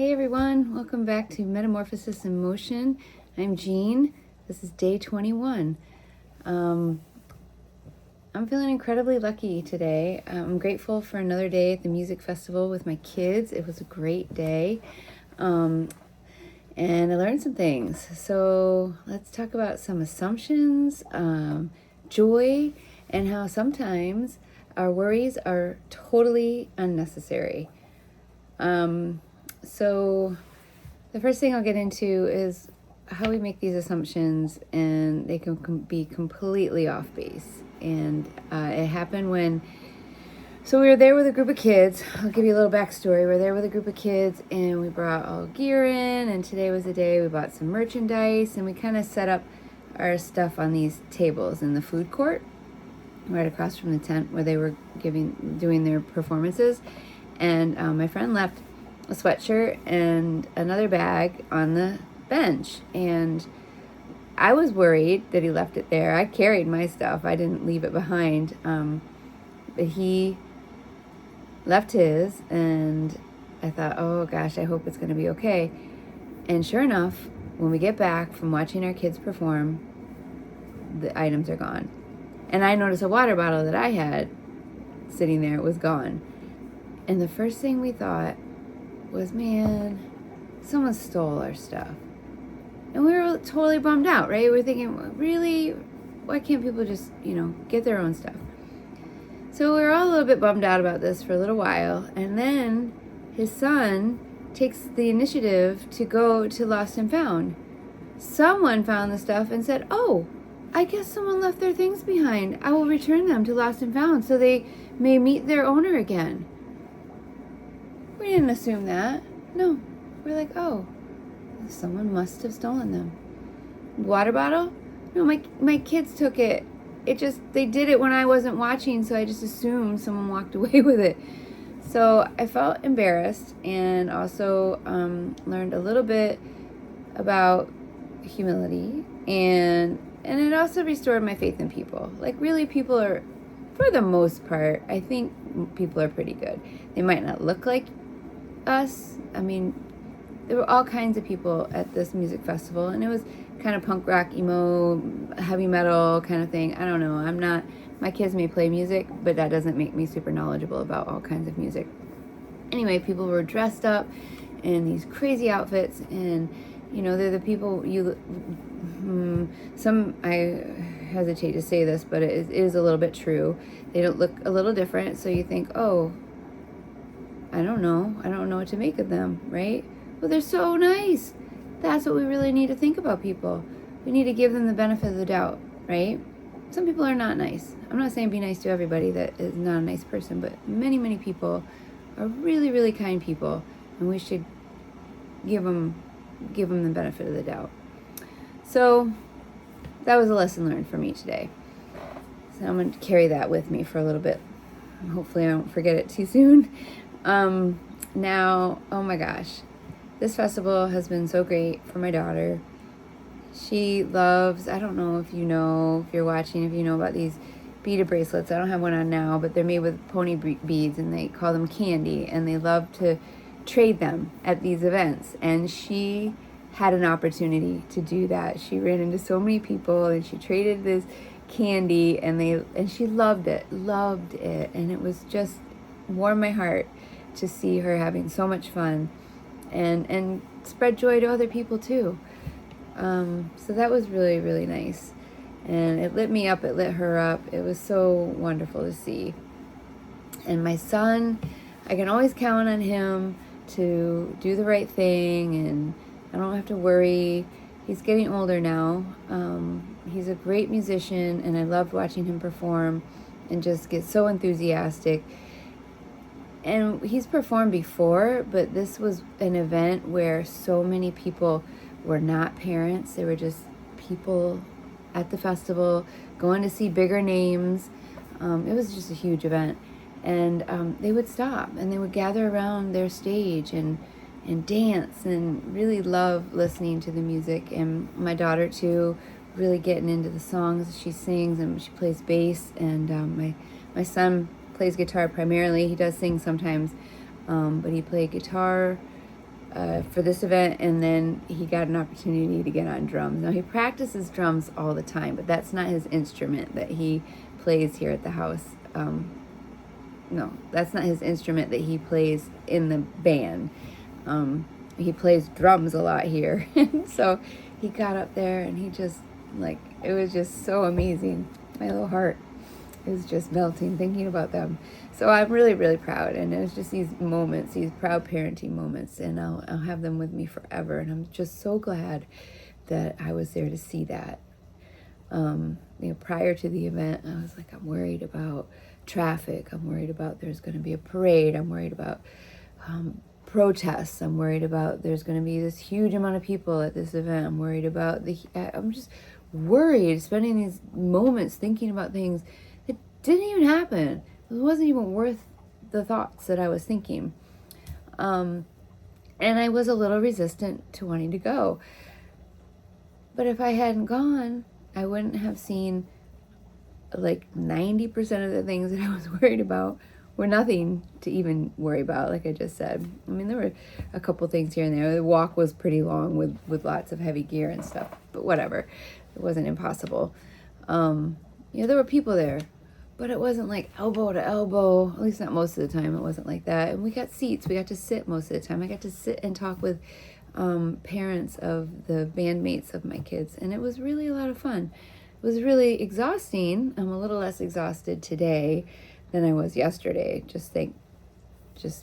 Hey everyone, welcome back to Metamorphosis in Motion. I'm Jean. This is day 21. I'm feeling incredibly lucky today. I'm grateful for another day at the music festival with my kids. It was a great day. And I learned some things. So let's talk about some assumptions, joy, and how sometimes our worries are totally unnecessary. So the first thing I'll get into is how we make these assumptions, and they can be completely off base. And it happened when, so we were there with a group of kids. I'll give you a little backstory. We were there with a group of kids, and we brought all gear in, and today was the day we bought some merchandise, and we kind of set up our stuff on these tables in the food court right across from the tent where they were doing their performances. And my friend left a sweatshirt and another bag on the bench, and I was worried that he left it there. I carried my stuff. I didn't leave it behind, but he left his, and I thought, oh gosh, I hope it's going to be okay. And sure enough, when we get back from watching our kids perform, the items are gone. And I noticed a water bottle that I had sitting there was gone. And the first thing we thought was, man, someone stole our stuff. And we were totally bummed out, right? We're thinking, really, why can't people just, get their own stuff? So we were all a little bit bummed out about this for a little while. And then his son takes the initiative to go to Lost and Found. Someone found the stuff and said, oh, I guess someone left their things behind. I will return them to Lost and Found so they may meet their owner again. We didn't assume that. No. We're like, oh, someone must have stolen them. Water bottle? No, my kids took it. They did it when I wasn't watching, so I just assumed someone walked away with it. So I felt embarrassed, and also learned a little bit about humility, and it also restored my faith in people. Like, really, people are, for the most part, I think people are pretty good. They might not look like us. I mean, there were all kinds of people at this music festival, and it was kind of punk rock, emo, heavy metal kind of thing. I don't know. My kids may play music, but that doesn't make me super knowledgeable about all kinds of music. Anyway, people were dressed up in these crazy outfits, and they're the people I hesitate to say this, but it is a little bit true. They don't look a little different, so you think, oh, I don't know what to make of them, right? Well, they're so nice. That's what we really need to think about people. We need to give them the benefit of the doubt, right? Some people are not nice. I'm not saying be nice to everybody that is not a nice person, but many, many people are really, really kind people, and we should give them the benefit of the doubt. So that was a lesson learned for me today. So I'm going to carry that with me for a little bit. Hopefully I don't forget it too soon. Now, oh my gosh, this festival has been so great for my daughter. She loves, I don't know if you're watching, if you know about these beaded bracelets. I don't have one on now, but they're made with pony beads, and they call them candy, and they love to trade them at these events. And she had an opportunity to do that. She ran into so many people, and she traded this candy, and she loved it, and it was just warmed my heart to see her having so much fun and spread joy to other people too. So that was really, really nice, and it lit me up, it lit her up. It was so wonderful to see. And my son, I can always count on him to do the right thing, and I don't have to worry. He's getting older now. He's a great musician, and I loved watching him perform and just get so enthusiastic. And he's performed before, but this was an event where so many people were not parents. They were just people at the festival going to see bigger names. It was just a huge event. And they would stop, and they would gather around their stage and dance and really love listening to the music. And my daughter, too, really getting into the songs. She sings, and she plays bass. And my son plays guitar primarily. He does sing sometimes, but he played guitar for this event, and then he got an opportunity to get on drums. Now he practices drums all the time, but that's not his instrument that he plays here at the house. No, that's not his instrument that he plays in the band. He plays drums a lot here. So he got up there and he just, like, it was just so amazing. My little heart is just melting thinking about them. So I'm really, really proud. And it was just these moments, these proud parenting moments, and I'll have them with me forever. And I'm just so glad that I was there to see that. Prior to the event, I was like, I'm worried about traffic. I'm worried about there's going to be a parade. I'm worried about protests. I'm worried about there's going to be this huge amount of people at this event. I'm worried about I'm just worried, spending these moments thinking about things that didn't even happen. It wasn't even worth the thoughts that I was thinking. And I was a little resistant to wanting to go. But if I hadn't gone, I wouldn't have seen like 90% of the things that I was worried about were nothing to even worry about, like I just said. I mean, there were a couple things here and there. The walk was pretty long with lots of heavy gear and stuff, but whatever. It wasn't impossible. There were people there, but it wasn't like elbow to elbow, at least not most of the time. It wasn't like that. And we got seats. We got to sit most of the time. I got to sit and talk with parents of the bandmates of my kids, and it was really a lot of fun. It was really exhausting. I'm a little less exhausted today than I was yesterday. Just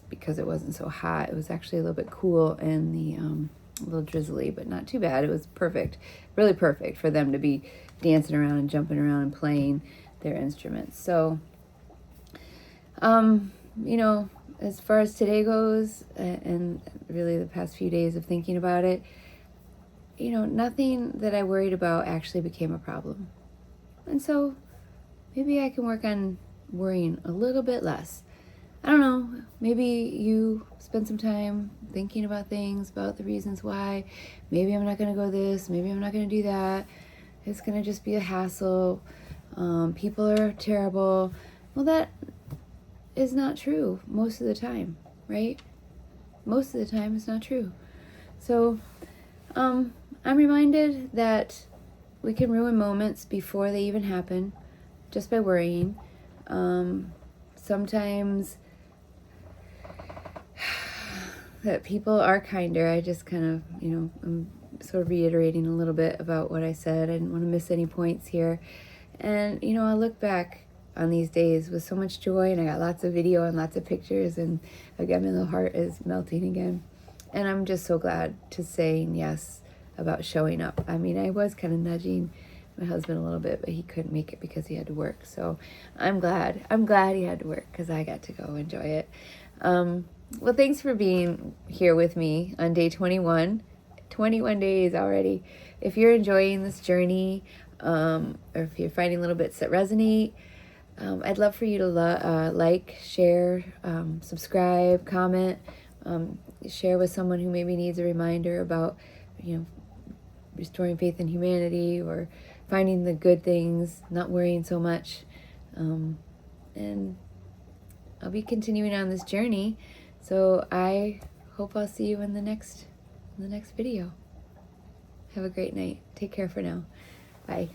because it wasn't so hot. It was actually a little bit cool and a little drizzly, but not too bad. It was perfect, really perfect for them to be dancing around and jumping around and playing their instruments. So, as far as today goes, and really the past few days of thinking about it, nothing that I worried about actually became a problem. And so maybe I can work on worrying a little bit less. I don't know, maybe you spend some time thinking about things, about the reasons why. Maybe I'm not going to go this, maybe I'm not going to do that. It's going to just be a hassle. People are terrible. Well, that is not true most of the time, right? Most of the time it's not true. So I'm reminded that we can ruin moments before they even happen just by worrying. Sometimes that people are kinder. I just kind of, I'm sort of reiterating a little bit about what I said. I didn't want to miss any points here. And, I look back on these days with so much joy, and I got lots of video and lots of pictures, and again, my little heart is melting again. And I'm just so glad to saying yes about showing up. I mean, I was kind of nudging my husband a little bit, but he couldn't make it because he had to work. So I'm glad he had to work because I got to go enjoy it. Well, thanks for being here with me on day 21. 21 days already. If you're enjoying this journey, or if you're finding little bits that resonate, I'd love for you to like, share, subscribe, comment, share with someone who maybe needs a reminder about, restoring faith in humanity, or finding the good things, not worrying so much. And I'll be continuing on this journey. So I hope I'll see you in the next video. Have a great night. Take care for now. Bye.